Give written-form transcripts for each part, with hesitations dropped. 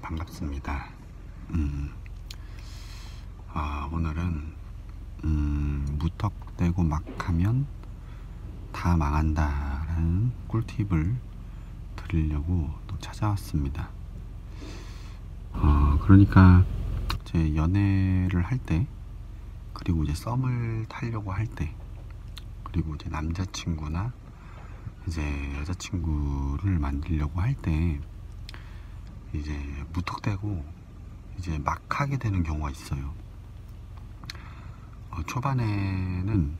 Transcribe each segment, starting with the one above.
반갑습니다. 오늘은 무턱대고 막 하면 다 망한다 라는 꿀팁을 드리려고 또 찾아왔습니다. 그러니까 제 연애를 할 때, 그리고 이제 썸을 타려고 할 때, 그리고 이제 남자친구나 이제 여자친구를 만들려고 할 때 이제 무턱대고 이제 막 하게 되는 경우가 있어요. 초반에는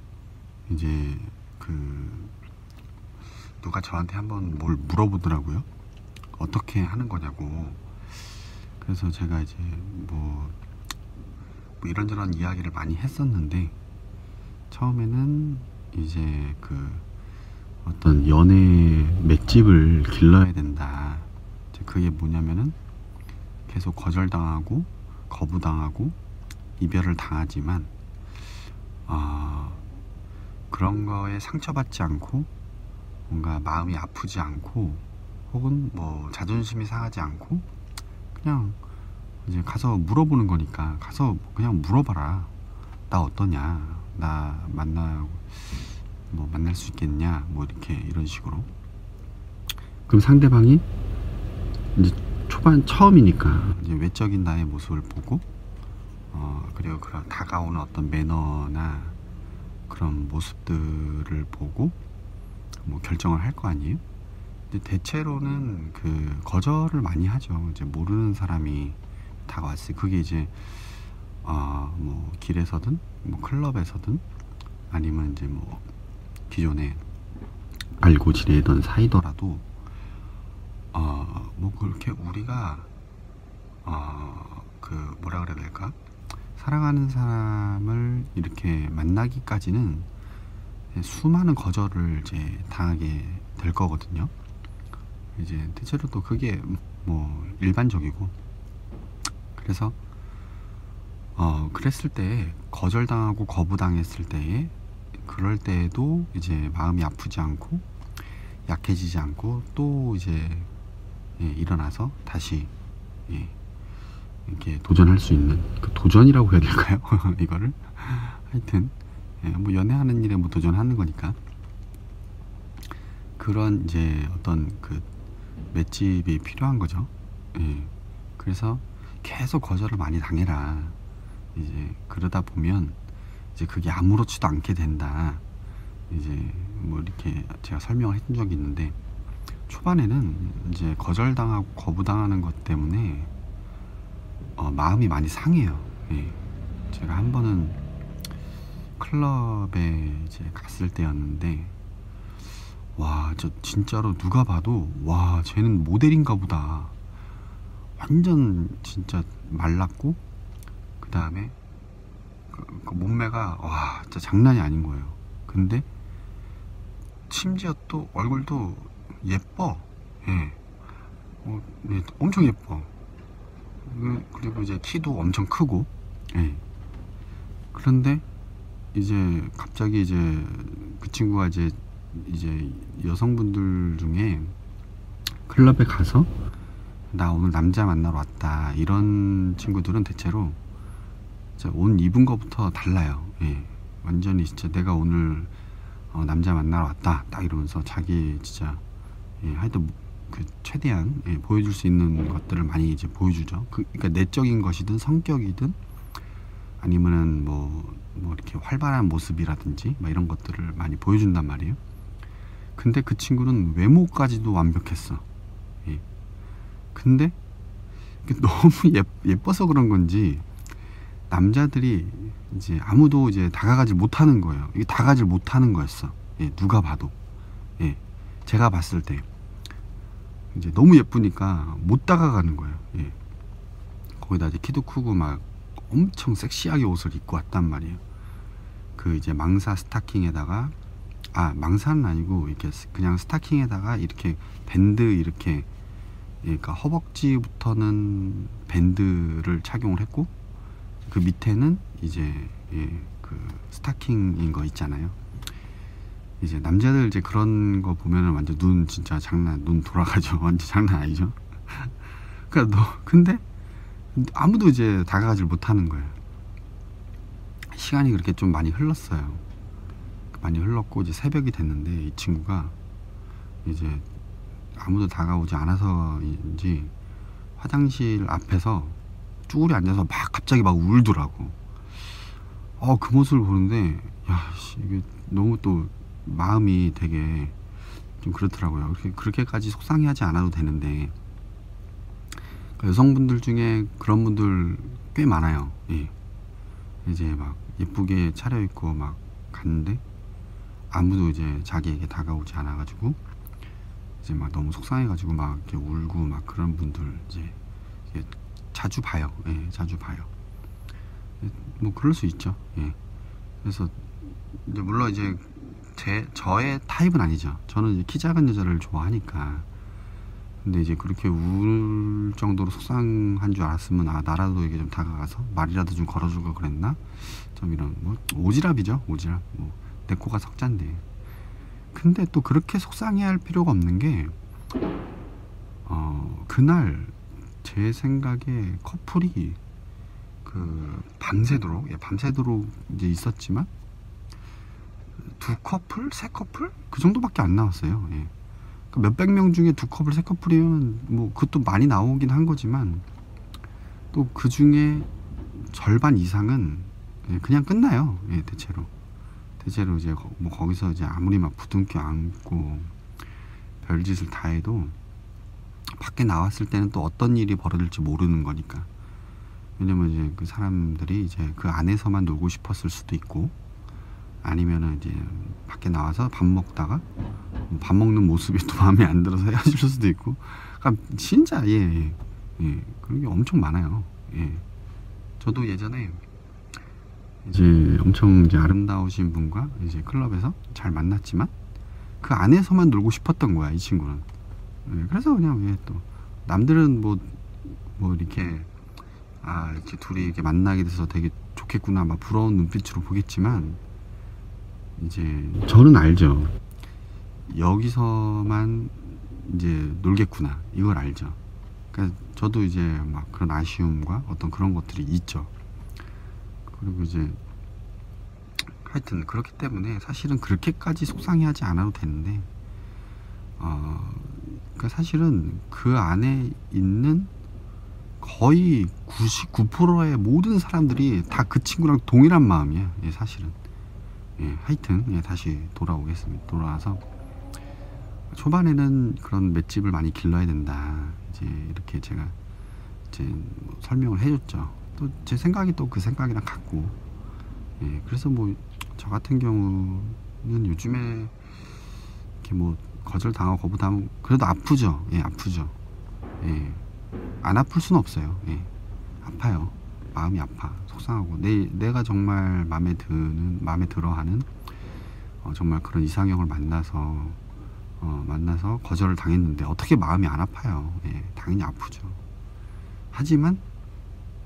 이제 누가 저한테 한번 뭘 물어보더라고요. 어떻게 하는 거냐고. 그래서 제가 이제 뭐 이런저런 이야기를 많이 했었는데, 처음에는 이제 어떤 연애 맷집을 길러야 된다. 그게 뭐냐면은 계속 거절당하고 거부당하고 이별을 당하지만 그런 거에 상처받지 않고, 뭔가 마음이 아프지 않고, 혹은 뭐 자존심이 상하지 않고, 그냥 이제 가서 물어보는 거니까 가서 그냥 물어봐라. 나 어떠냐, 나 만날 수 있겠냐, 뭐 이렇게 이런 식으로. 그럼 상대방이 이제 초반 처음이니까 이제 외적인 나의 모습을 보고, 그리고 그런 다가오는 어떤 매너나 그런 모습들을 보고 뭐 결정을 할 거 아니에요. 근데 대체로는 거절을 많이 하죠. 이제 모르는 사람이 다가왔어요. 그게 이제 뭐 길에서든 뭐 클럽에서든, 아니면 이제 뭐 기존에 알고 지내던 사이더라도 뭐 그렇게 우리가 뭐라 그래야 될까, 사랑하는 사람을 이렇게 만나기까지는 수많은 거절을 이제 당하게 될 거거든요. 이제 대체로 또 그게 뭐 일반적이고, 그래서 그랬을 때, 거절당하고 거부당했을 때에, 그럴 때에도 이제 마음이 아프지 않고 약해지지 않고, 또 이제 일어나서 다시 이렇게 도전할 수 있는, 도전이라고 해야 될까요? 이거를 하여튼 뭐 연애하는 일에 뭐 도전하는 거니까, 그런 이제 어떤 맷집이 필요한 거죠. 그래서 계속 거절을 많이 당해라. 이제 그러다 보면 이제 그게 아무렇지도 않게 된다. 이제 뭐 이렇게 제가 설명을 해준 적이 있는데, 초반에는 이제 거절당하고 거부당하는 것 때문에 마음이 많이 상해요. 제가 한 번은 클럽에 이제 갔을 때였는데, 와, 저 진짜로 누가 봐도 와, 쟤는 모델인가 보다. 완전 진짜 말랐고, 그 다음에 그 몸매가 와, 진짜 장난이 아닌 거예요. 근데 심지어 또 얼굴도 예뻐. 엄청 예뻐. 그리고 이제 키도 엄청 크고. 그런데 이제 갑자기 이제 그 친구가 이제 여성분들 중에 클럽에 가서 나 오늘 남자 만나러 왔다, 이런 친구들은 대체로 옷 입은 거부터 달라요. 완전히 진짜 내가 오늘 남자 만나러 왔다, 딱 이러면서 자기 진짜 하여튼 최대한 보여줄 수 있는 것들을 많이 이제 보여주죠. 그러니까 내적인 것이든 성격이든, 아니면은 뭐 이렇게 활발한 모습이라든지 뭐 이런 것들을 많이 보여준단 말이에요. 근데 그 친구는 외모까지도 완벽했어. 근데 너무 예뻐서 그런 건지 남자들이 이제 아무도 이제 다가가지 못하는 거예요. 이게 다가가지 못하는 거였어. 누가 봐도. 제가 봤을 때 이제 너무 예쁘니까 못 다가가는 거예요. 거기다 이제 키도 크고 막 엄청 섹시하게 옷을 입고 왔단 말이에요. 이제 망사 스타킹에다가, 망사는 아니고 이렇게 그냥 스타킹에다가 이렇게 밴드, 이렇게, 그러니까 허벅지부터는 밴드를 착용을 했고, 그 밑에는 이제 스타킹인 거 있잖아요. 이제 남자들 이제 그런 거 보면은 완전 눈 진짜 눈 돌아가죠. 완전 장난 아니죠. 그러니까 근데 아무도 이제 다가가질 못하는 거예요. 시간이 그렇게 좀 많이 흘렀어요. 많이 흘렀고 이제 새벽이 됐는데 이 친구가 이제 아무도 다가오지 않아서인지 화장실 앞에서 쭈그리 앉아서 막 갑자기 막 울더라고. 그 모습을 보는데 이게 너무 또 마음이 되게 좀 그렇더라고요. 그렇게까지 속상해하지 않아도 되는데 여성분들 중에 그런 분들 꽤 많아요. 예. 이제 막 예쁘게 차려입고 막 갔는데 아무도 이제 자기에게 다가오지 않아가지고 이제 막 너무 속상해가지고 막 이렇게 울고 막 그런 분들 이제 자주 봐요. 예, 자주 봐요. 뭐 그럴 수 있죠. 예. 그래서 이제 물론 이제 저의 타입은 아니죠. 저는 이제 키 작은 여자를 좋아하니까. 근데 이제 그렇게 울 정도로 속상한 줄 알았으면 나라도 이게 좀 다가가서 말이라도 좀 걸어주고 그랬나? 좀 이런 뭐 오지랖이죠. 오지랖. 뭐 내 코가 석잔데. 근데 또 그렇게 속상해할 필요가 없는 게 그날 제 생각에 커플이 밤새도록 이제 있었지만 두 커플, 세 커플 그 정도밖에 안 나왔어요. 예. 몇백 명 중에 두 커플, 세 커플이면 뭐 그것도 많이 나오긴 한 거지만 또 그 중에 절반 이상은 그냥 끝나요. 예, 대체로 이제 뭐 거기서 이제 아무리 막 부둥켜 안고 별짓을 다 해도 밖에 나왔을 때는 또 어떤 일이 벌어질지 모르는 거니까. 왜냐면 이제 그 사람들이 이제 그 안에서만 놀고 싶었을 수도 있고 아니면은 이제 밖에 나와서 밥 먹다가 밥 먹는 모습이 또 마음에 안 들어서 헤어질 수도 있고. 그러니까 진짜 그런 게 엄청 많아요. 예. 저도 예전에 이제 엄청 이제 아름다우신 분과 이제 클럽에서 잘 만났지만 그 안에서만 놀고 싶었던 거야, 이 친구는. 예. 그래서 그냥 또 남들은 뭐 이렇게 이렇게 둘이 이렇게 만나게 돼서 되게 좋겠구나 막 부러운 눈빛으로 보겠지만 이제 저는 알죠. 여기서만 이제 놀겠구나 이걸 알죠. 그러니까 저도 이제 막 그런 아쉬움과 어떤 그런 것들이 있죠. 그리고 이제 하여튼 그렇기 때문에 사실은 그렇게까지 속상해하지 않아도 되는데 그러니까 사실은 그 안에 있는 거의 99%의 모든 사람들이 다 그 친구랑 동일한 마음이야. 사실은. 하여튼 다시 돌아와서 초반에는 그런 맷집을 많이 길러야 된다. 이제 이렇게 제가 이제 뭐 설명을 해줬죠. 또 제 생각이 또 그 생각이랑 같고. 그래서 뭐 저 같은 경우는 요즘에 이렇게 뭐 거절당하고 거부당하고 그래도 아프죠. 아프죠. 안 아플 수는 없어요. 아파요. 마음이 아파. 속상하고 내가 정말 마음에 들어하는 정말 그런 이상형을 만나서 거절을 당했는데 어떻게 마음이 안 아파요. 당연히 아프죠. 하지만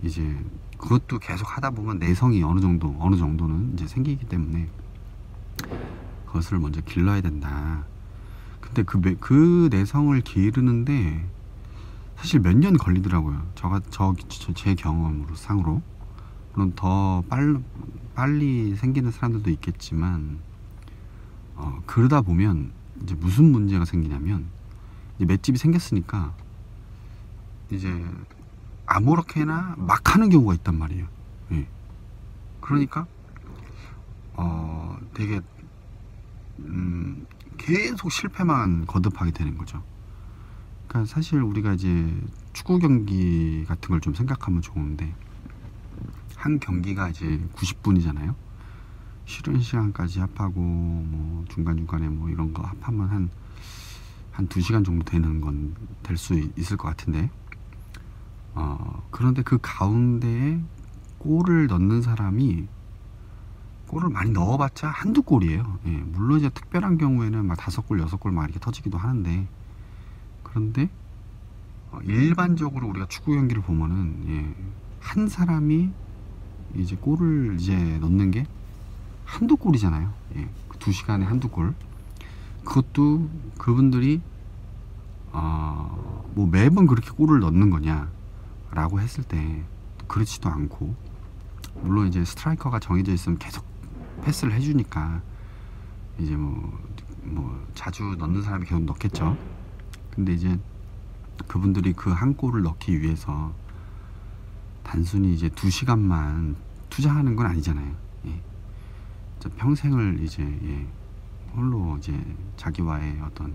이제 그것도 계속 하다 보면 내성이 어느 정도는 이제 생기기 때문에 그것을 먼저 길러야 된다. 근데 그 내성을 기르는데 사실 몇 년 걸리더라고요. 제 경험으로 상으로. 물론 더 빨리 생기는 사람들도 있겠지만 그러다 보면 이제 무슨 문제가 생기냐면 이제 맷집이 생겼으니까 이제 아무렇게나 막 하는 경우가 있단 말이에요. 그러니까 되게 계속 실패만 거듭하게 되는 거죠. 그러니까 사실 우리가 이제 축구 경기 같은 걸 좀 생각하면 좋은데 한 경기가 이제 90분이잖아요. 쉬는 시간까지 합하고 뭐 중간중간에 뭐 이런 거 합하면 한 2시간 정도 되는 건 될 수 있을 것 같은데 그런데 그 가운데에 골을 넣는 사람이 골을 많이 넣어봤자 한두 골이에요. 물론 이제 특별한 경우에는 막 5골, 6골 막 이렇게 터지기도 하는데 그런데 일반적으로 우리가 축구 경기를 보면은 한 사람이 이제 골을 이제 넣는 게 한두 골이잖아요. 그 2시간에 한두 골. 그것도 그분들이 뭐 매번 그렇게 골을 넣는 거냐 라고 했을 때 그렇지도 않고, 물론 이제 스트라이커가 정해져 있으면 계속 패스를 해주니까 이제 뭐 자주 넣는 사람이 계속 넣겠죠. 근데 이제 그분들이 그 한 골을 넣기 위해서 단순히 이제 2시간만 투자하는 건 아니잖아요. 예. 평생을 이제 홀로 이제 자기와의 어떤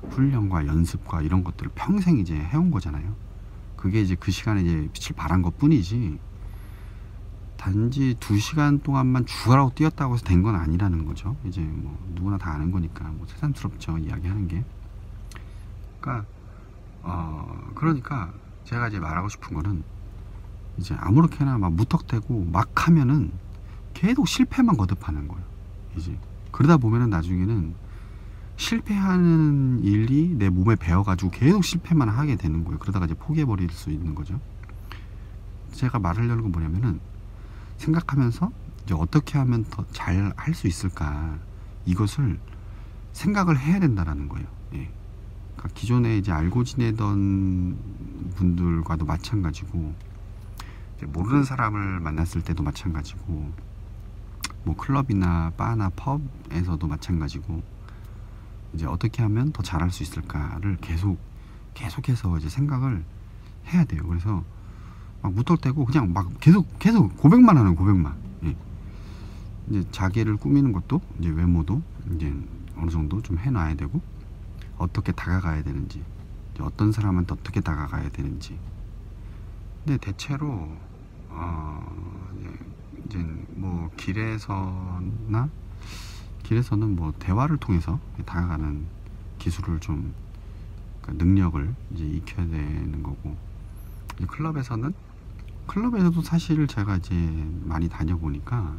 훈련과 연습과 이런 것들을 평생 이제 해온 거잖아요. 그게 이제 그 시간에 이제 빛을 발한 것 뿐이지, 단지 2시간 동안만 죽어라고 뛰었다고 해서 된 건 아니라는 거죠. 이제 뭐 누구나 다 아는 거니까 뭐 새삼스럽죠, 이야기하는 게. 그러니까 제가 이제 말하고 싶은 거는, 이제 아무렇게나 막 무턱대고 막 하면은 계속 실패만 거듭하는 거예요. 이제 그러다 보면은 나중에는 실패하는 일이 내 몸에 배어가지고 계속 실패만 하게 되는 거예요. 그러다가 이제 포기해버릴 수 있는 거죠. 제가 말하려는 건 뭐냐면은, 생각하면서 이제 어떻게 하면 더 잘 할 수 있을까, 이것을 생각을 해야 된다라는 거예요. 예. 그러니까 기존에 이제 알고 지내던 분들과도 마찬가지고, 이제 모르는 사람을 만났을 때도 마찬가지고, 뭐 클럽이나 바나 펍에서도 마찬가지고, 이제 어떻게 하면 더 잘할 수 있을까를 계속해서 이제 생각을 해야 돼요. 그래서 막 무턱대고 그냥 막 계속 고백만 하는 고백만. 예. 이제 자기를 꾸미는 것도, 이제 외모도 이제 어느 정도 좀 해놔야 되고, 어떻게 다가가야 되는지, 이제 어떤 사람한테 어떻게 다가가야 되는지. 근데 대체로 이제 뭐 길에서는 뭐 대화를 통해서 다가가는 기술을 좀, 그러니까 능력을 이제 익혀야 되는 거고, 이제 클럽에서도 사실 제가 이제 많이 다녀보니까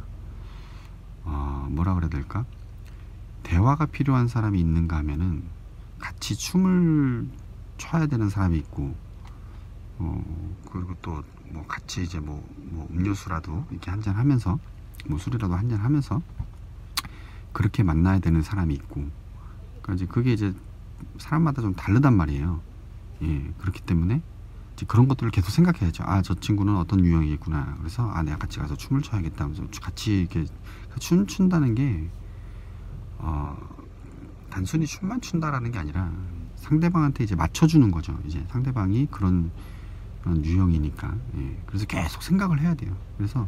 뭐라 그래야 될까, 대화가 필요한 사람이 있는가 하면은 같이 춤을 춰야 되는 사람이 있고, 그리고 또 뭐 같이 이제 뭐 음료수라도 이렇게 한잔 하면서, 뭐 술이라도 한잔 하면서 그렇게 만나야 되는 사람이 있고, 그러니까 이제 그게 이제 사람마다 좀 다르단 말이에요. 예, 그렇기 때문에 이제 그런 것들을 계속 생각해야죠. 아, 저 친구는 어떤 유형이구나. 그래서 내가 같이 가서 춤을 춰야겠다 하면서 같이 이렇게 춘다는 게 단순히 춤만 춘다라는 게 아니라 상대방한테 이제 맞춰주는 거죠. 이제 상대방이 그런 유형이니까. 예, 그래서 계속 생각을 해야 돼요. 그래서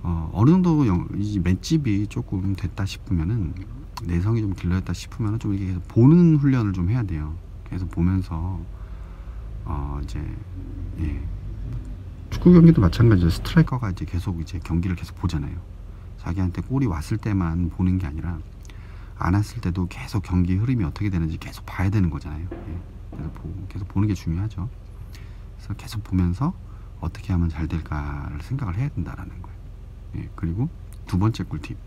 어느 정도 이 맷집이 조금 됐다 싶으면은, 내성이 좀 길러졌다 싶으면은 좀 이렇게 계속 보는 훈련을 좀 해야 돼요. 계속 보면서 이제 축구 경기도 마찬가지죠. 스트라이커가 이제 계속 이제 경기를 계속 보잖아요. 자기한테 골이 왔을 때만 보는 게 아니라 안 왔을 때도 계속 경기 흐름이 어떻게 되는지 계속 봐야 되는 거잖아요. 예. 그래서 계속 보는 게 중요하죠. 그래서 계속 보면서 어떻게 하면 잘 될까를 생각을 해야 된다라는 거예요. 예. 그리고 두 번째 꿀팁은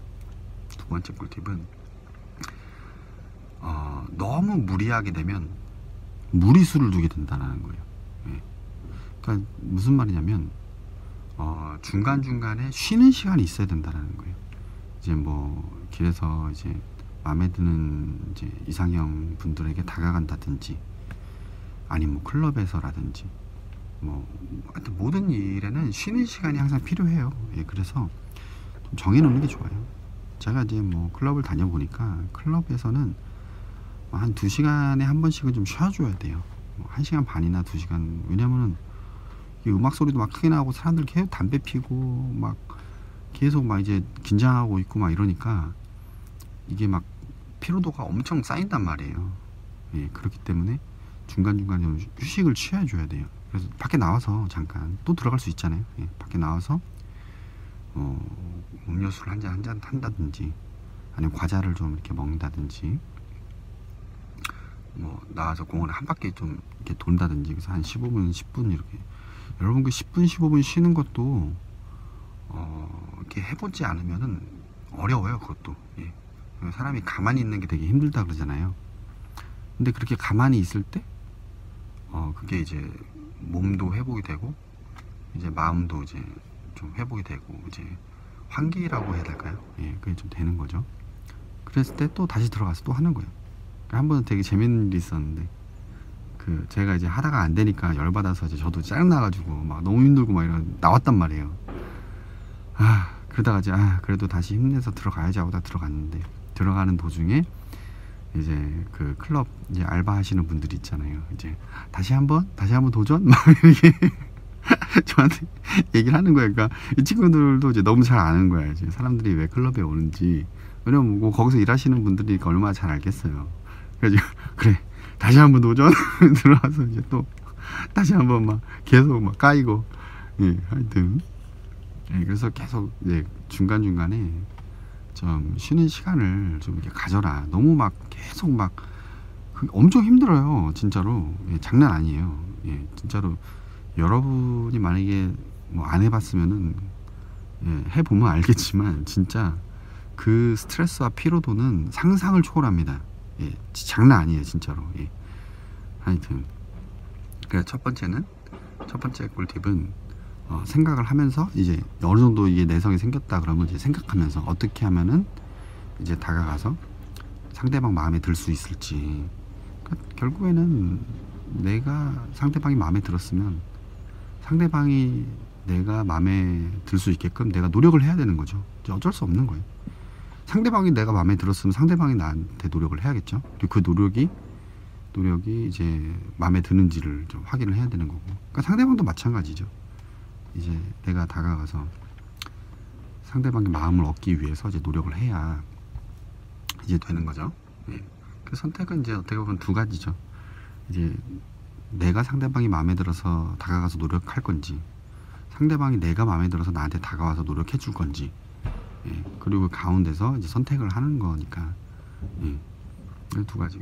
너무 무리하게 되면 무리수를 두게 된다는 거예요. 예. 그러니까 무슨 말이냐면, 중간중간에 쉬는 시간이 있어야 된다는 거예요. 이제 뭐 길에서 이제 마음에 드는 이제 이상형 분들에게 다가간다든지, 아니면 뭐 클럽에서라든지, 뭐 하여튼 모든 일에는 쉬는 시간이 항상 필요해요. 예, 그래서 좀 정해놓는 게 좋아요. 제가 이제 뭐 클럽을 다녀보니까 클럽에서는 한 2시간에 한 번씩은 좀 쉬어줘야 돼요. 1시간 반이나 2시간. 왜냐면은 이 음악 소리도 막 크게 나고 사람들 계속 담배 피고 막 계속 막 이제 긴장하고 있고 막 이러니까 이게 막 피로도가 엄청 쌓인단 말이에요. 예, 그렇기 때문에 중간중간에 좀 휴식을 취해줘야 돼요. 그래서 밖에 나와서 잠깐 또 들어갈 수 있잖아요. 예, 밖에 나와서 음료수를 한 잔 한다든지, 아니면 과자를 좀 이렇게 먹는다든지, 뭐 나와서 공원에 한 바퀴 좀 이렇게 돈다든지. 그래서 한 15분 10분 이렇게. 여러분 그 10분 15분 쉬는 것도 이렇게 해보지 않으면은 어려워요. 그것도. 예. 사람이 가만히 있는 게 되게 힘들다 그러잖아요. 근데 그렇게 가만히 있을 때 그게 이제 몸도 회복이 되고, 이제 마음도 이제 좀 회복이 되고, 이제 환기라고 해야 될까요? 예, 그게 좀 되는 거죠. 그랬을 때 또 다시 들어가서 또 하는 거예요. 한 번은 되게 재밌는 일이 있었는데, 그 제가 이제 하다가 안 되니까 열받아서 이제 저도 짜증나가지고 막 너무 힘들고 막 이런 나왔단 말이에요. 그러다가 이제 그래도 다시 힘내서 들어가야지 하고 다 들어갔는데, 들어가는 도중에 이제 그 클럽 이제 알바 하시는 분들이 있잖아요. 이제 다시 한번 도전 막 이렇게 저한테 얘기를 하는 거예요. 그러니까 이 친구들도 이제 너무 잘 아는 거야. 이제 사람들이 왜 클럽에 오는지. 왜냐면 뭐 거기서 일하시는 분들이니까 얼마나 잘 알겠어요. 그래서 그래 다시 한번 도전 들어와서 이제 또 다시 한번 막 계속 막 까이고, 예, 하여튼, 예, 그래서 계속 이제 중간중간에 좀 쉬는 시간을 좀 이렇게 가져라. 너무 막 계속 막 엄청 힘들어요. 진짜로. 예, 장난 아니에요. 예, 진짜로 여러분이 만약에 뭐 안 해봤으면은, 예, 해보면 알겠지만 진짜 그 스트레스와 피로도는 상상을 초월합니다. 예, 장난 아니에요, 진짜로. 예. 하여튼, 그래서 첫 번째 꿀팁은 생각을 하면서 이제 어느 정도 이게 내성이 생겼다 그러면 이제 생각하면서 어떻게 하면은 이제 다가가서 상대방 마음에 들 수 있을지. 그러니까 결국에는 내가 상대방이 마음에 들었으면 상대방이 내가 마음에 들 수 있게끔 내가 노력을 해야 되는 거죠. 어쩔 수 없는 거예요. 상대방이 내가 마음에 들었으면 상대방이 나한테 노력을 해야겠죠. 그리고 그 노력이 이제 마음에 드는지를 좀 확인을 해야 되는 거고. 그러니까 상대방도 마찬가지죠. 이제 내가 다가가서 상대방의 마음을 얻기 위해서 이제 노력을 해야 이제 되는 거죠. 예. 그 선택은 이제 어떻게 보면 두 가지죠. 이제 내가 상대방이 마음에 들어서 다가가서 노력할 건지, 상대방이 내가 마음에 들어서 나한테 다가와서 노력해 줄 건지. 예. 그리고 그 가운데서 이제 선택을 하는 거니까. 예. 두 가지.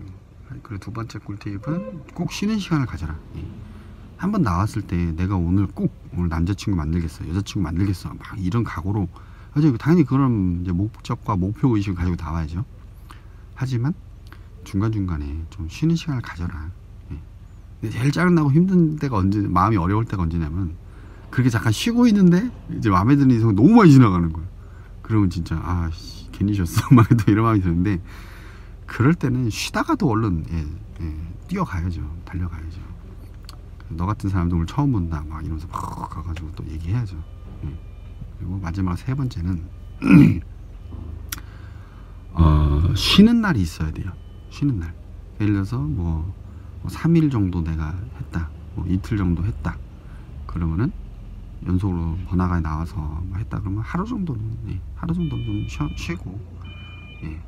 그리고 두 번째 꿀팁은 꼭 쉬는 시간을 가져라. 예. 한번 나왔을 때 내가 오늘 남자친구 만들겠어, 여자친구 만들겠어, 막 이런 각오로, 당연히 그런 이제 목적과 목표 의식을 가지고 나와야죠. 하지만 중간중간에 좀 쉬는 시간을 가져라. 예. 제일 짜증나고 힘든 때가 마음이 어려울 때가 언제냐면, 그렇게 잠깐 쉬고 있는데 이제 마음에 드는 이성이 너무 많이 지나가는 거야. 그러면 진짜 괜히 쉬었어 막 또 이런 마음이 드는데, 그럴 때는 쉬다가도 얼른 뛰어가야죠. 달려가야죠. 너 같은 사람도 오늘 처음 본다 막 이러면서 막 가가지고 또 얘기해야죠. 그리고 마지막 세 번째는 쉬는 날이 있어야 돼요. 쉬는 날. 예를 들어서 뭐 3일 정도 내가 했다, 뭐 이틀 정도 했다, 그러면은 연속으로 번화가에 나와서 뭐 했다 그러면 하루 정도는 좀 쉬고, 예.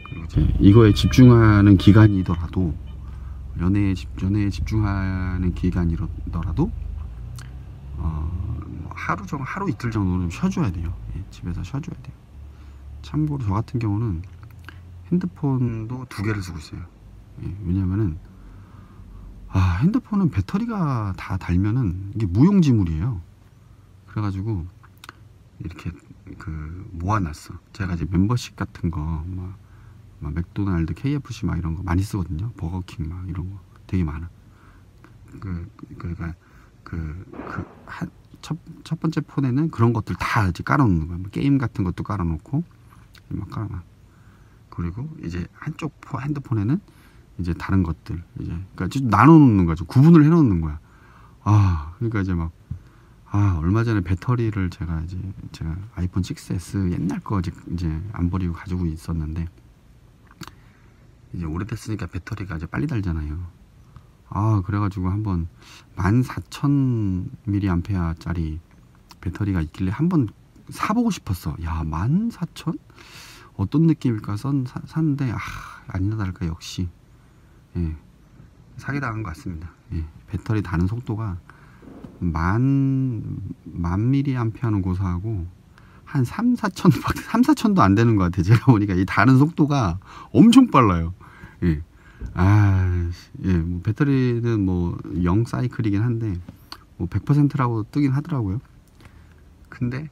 그리고 이거에 집중하는 기간이더라도, 연애에 집중하는 기간이더라도 하루 이틀 정도는 쉬어줘야 돼요. 예, 집에서 쉬어줘야 돼요. 참고로 저 같은 경우는 핸드폰도 2개를 쓰고 있어요. 예, 왜냐면은 핸드폰은 배터리가 다 달면은 이게 무용지물이에요. 그래가지고 이렇게 모아놨어. 제가 이제 멤버십 같은 거 막 맥도날드, KFC 막 이런 거 많이 쓰거든요. 버거킹 막 이런 거 되게 많아. 그러니까 첫 번째 폰에는 그런 것들 다 이제 깔아놓는 거야. 뭐 게임 같은 것도 깔아놓고 막 깔아놔. 그리고 이제 한쪽 핸드폰에는 이제 다른 것들, 이제 그러니까 나눠놓는 거죠. 구분을 해놓는 거야. 그러니까 이제 막 얼마 전에 배터리를 제가 아이폰 6S 옛날 거 이제 안 버리고 가지고 있었는데, 이제 오래됐으니까 배터리가 이제 빨리 달잖아요. 그래가지고 한번 14,000mAh 짜리 배터리가 있길래 한번 사보고 싶었어. 14,000? 어떤 느낌일까 샀는데 아니나 다를까 역시, 예, 사기당한 것 같습니다. 예, 배터리 다는 속도가 10,000mAh는 고사하고 한 3,4천도 안 되는 것 같아. 제가 보니까 이 다는 속도가 엄청 빨라요. 예. 뭐 배터리는 뭐 0 사이클이긴 한데 뭐 100%라고 뜨긴 하더라고요. 근데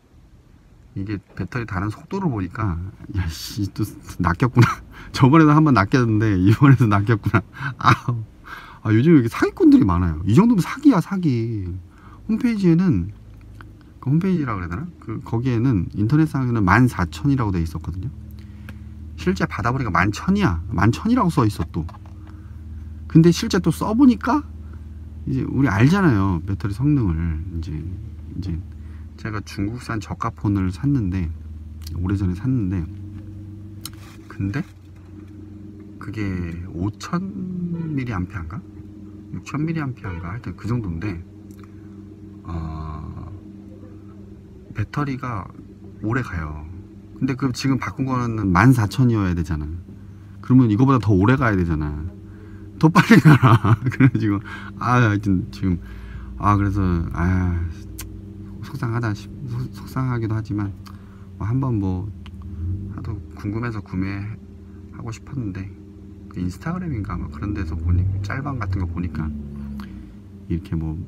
이게 배터리 다는 속도를 보니까 또 낚였구나. 저번에도 한번 낚였는데 이번에도 낚였구나. 요즘 이렇게 사기꾼들이 많아요. 이 정도면 사기야, 사기. 홈페이지에는 홈페이지라고 그래야 되나? 거기에는 인터넷상에는 14,000이라고 돼 있었거든요. 실제 받아보니까 11,000이야. 11,000이라고 써 있어 또. 근데 실제 또 써보니까 이제 우리 알잖아요, 배터리 성능을. 이제 제가 중국산 저가 폰을 샀는데, 오래전에 샀는데, 근데 그게 5000mAh인가 6000mAh인가 하여튼 그 정도인데, 배터리가 오래 가요. 근데 그 지금 바꾼 거는 14000이어야 되잖아. 그러면 이거보다 더 오래 가야 되잖아. 더 빨리 가라. 그래가지고 하여튼 지금 그래서 속상하기도 하지만 한번 뭐 하도 궁금해서 구매하고 싶었는데, 그 인스타그램인가 뭐 그런 데서 보니 짤방 같은 거 보니까 이렇게 뭐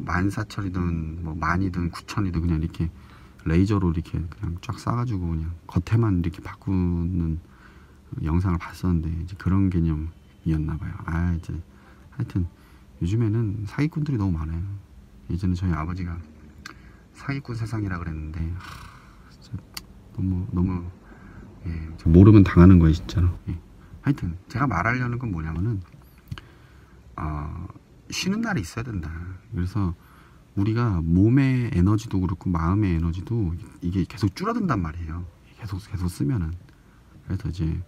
14000이든 뭐 10,000이든 9000이든 그냥 이렇게 레이저로 이렇게 그냥 쫙 쏴가지고 그냥 겉에만 이렇게 바꾸는 영상을 봤었는데, 이제 그런 개념이었나봐요. 이제 하여튼 요즘에는 사기꾼들이 너무 많아요. 예전에 저희 아버지가 사기꾼 세상이라 그랬는데, 진짜 너무 모르면 당하는 거예요, 진짜로. 하여튼 제가 말하려는 건 뭐냐면은 쉬는 날이 있어야 된다. 그래서 우리가 몸의 에너지도 그렇고 마음의 에너지도 이게 계속 줄어든단 말이에요. 계속 쓰면은. 그래서 이제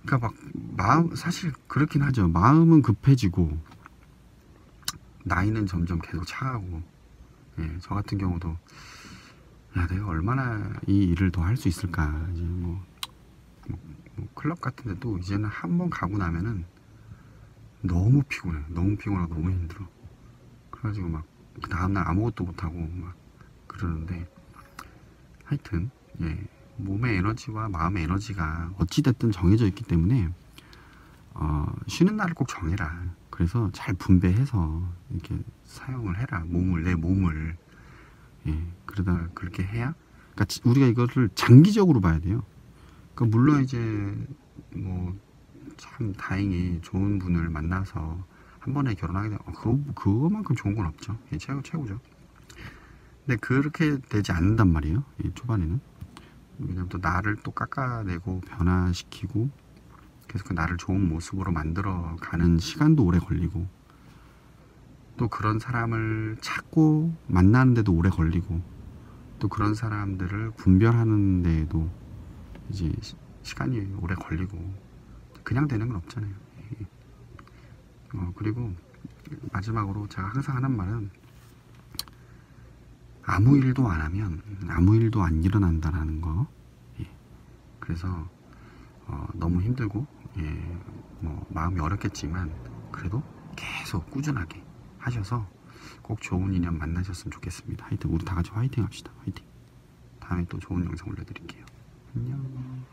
그러니까 막 마음, 사실 그렇긴 하죠. 마음은 급해지고 나이는 점점 계속 차가고, 저 같은 경우도 내가 얼마나 이 일을 더 할 수 있을까. 이제 뭐 클럽 같은 데도 이제는 한번 가고 나면은 너무 피곤해. 너무 피곤하고 너무 힘들어. 그래가지고 막 그 다음날 아무것도 못하고 막 그러는데, 하여튼 몸의 에너지와 마음의 에너지가 어찌됐든 정해져 있기 때문에 쉬는 날을 꼭 정해라. 그래서 잘 분배해서 이렇게 사용을 해라. 내 몸을. 그러다 그렇게 해야, 그러니까 우리가 이거를 장기적으로 봐야 돼요. 그러니까 물론 이제 뭐 참 다행히 좋은 분을 만나서 한 번에 결혼하게 되면 그거만큼 좋은 건 없죠. 최고죠. 근데 그렇게 되지 않는단 말이에요, 초반에는. 왜냐면 또 나를 또 깎아내고 변화시키고 계속 그 나를 좋은 모습으로 만들어 가는 시간도 오래 걸리고, 또 그런 사람을 찾고 만나는데도 오래 걸리고, 또 그런 사람들을 분별하는 데에도 이제 시간이 오래 걸리고, 그냥 되는 건 없잖아요. 그리고 마지막으로 제가 항상 하는 말은, 아무 일도 안 하면 아무 일도 안 일어난다라는 거. 그래서 너무 힘들고 뭐 마음이 어렵겠지만 그래도 계속 꾸준하게 하셔서 꼭 좋은 인연 만나셨으면 좋겠습니다. 하여튼 우리 다 같이 화이팅 합시다. 화이팅. 다음에 또 좋은 영상 올려드릴게요. 안녕.